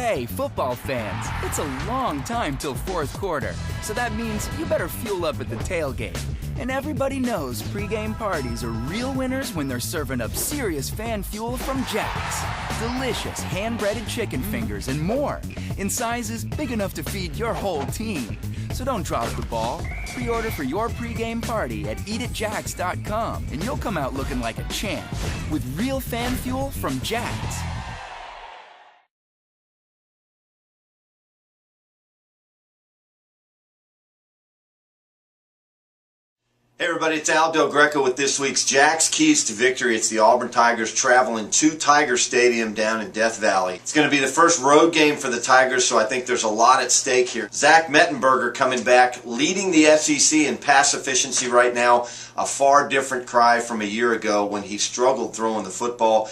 Hey, football fans, it's a long time till fourth quarter, so that means you better fuel up at the tailgate. And everybody knows pregame parties are real winners when they're serving up serious fan fuel from Jack's. Delicious hand-breaded chicken fingers and more, in sizes big enough to feed your whole team. So don't drop the ball. Pre-order for your pregame party at eatatjacks.com, and you'll come out looking like a champ with real fan fuel from Jack's. Hey everybody, it's Al Del Greco with this week's Jack's Keys to Victory. It's the Auburn Tigers traveling to Tiger Stadium down in Death Valley. It's going to be the first road game for the Tigers, so I think there's a lot at stake here. Zach Mettenberger coming back, leading the SEC in pass efficiency right now. A far different cry from a year ago when he struggled throwing the football.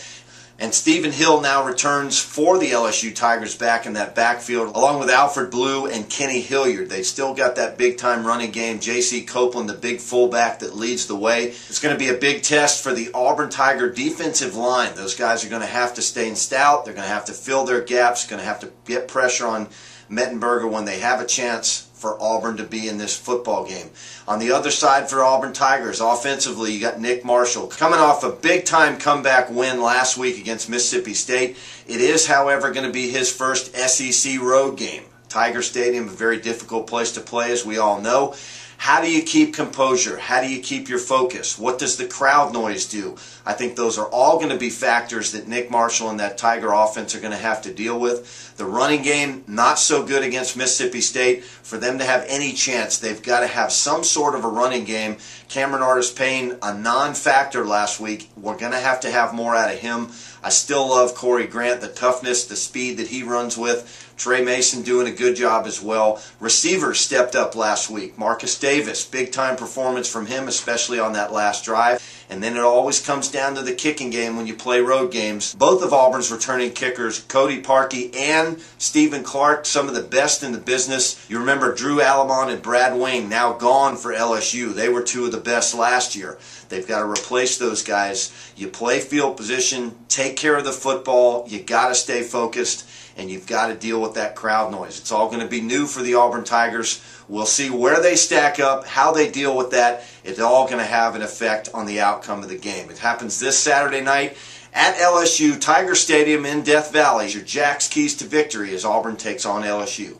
And Stephen Hill now returns for the LSU Tigers back in that backfield, along with Alfred Blue and Kenny Hilliard. They still got that big-time running game. J.C. Copeland, the big fullback that leads the way. It's going to be a big test for the Auburn Tiger defensive line. Those guys are going to have to stay stout. They're going to have to fill their gaps. Going to have to get pressure on Mettenberger when they have a chance for Auburn to be in this football game. On the other side for Auburn Tigers, offensively, you got Nick Marshall coming off a big-time comeback win last week against Mississippi State. It is, however, going to be his first SEC road game. Tiger Stadium, a very difficult place to play, as we all know. How do you keep composure? How do you keep your focus? What does the crowd noise do? I think those are all going to be factors that Nick Marshall and that Tiger offense are going to have to deal with. The running game, not so good against Mississippi State. For them to have any chance, they've got to have some sort of a running game. Cameron Artis-Payne, a non-factor last week. We're going to have more out of him. I still love Corey Grant, the toughness, the speed that he runs with. Trey Mason doing a good job as well. Receivers stepped up last week. Marcus Davis, big-time performance from him, especially on that last drive. And then it always comes down to the kicking game when you play road games. Both of Auburn's returning kickers, Cody Parkey and Stephen Clark, some of the best in the business. You remember Drew Alamon and Brad Wing, now gone for LSU. They were two of the best last year. They've got to replace those guys. You play field position, take care of the football, you got to stay focused, and you've got to deal with that crowd noise. It's all going to be new for the Auburn Tigers. We'll see where they stack up, how they deal with that. It's all going to have an effect on the outcome of the game. It happens this Saturday night at LSU Tiger Stadium in Death Valley. Your Jack's Keys to Victory as Auburn takes on LSU.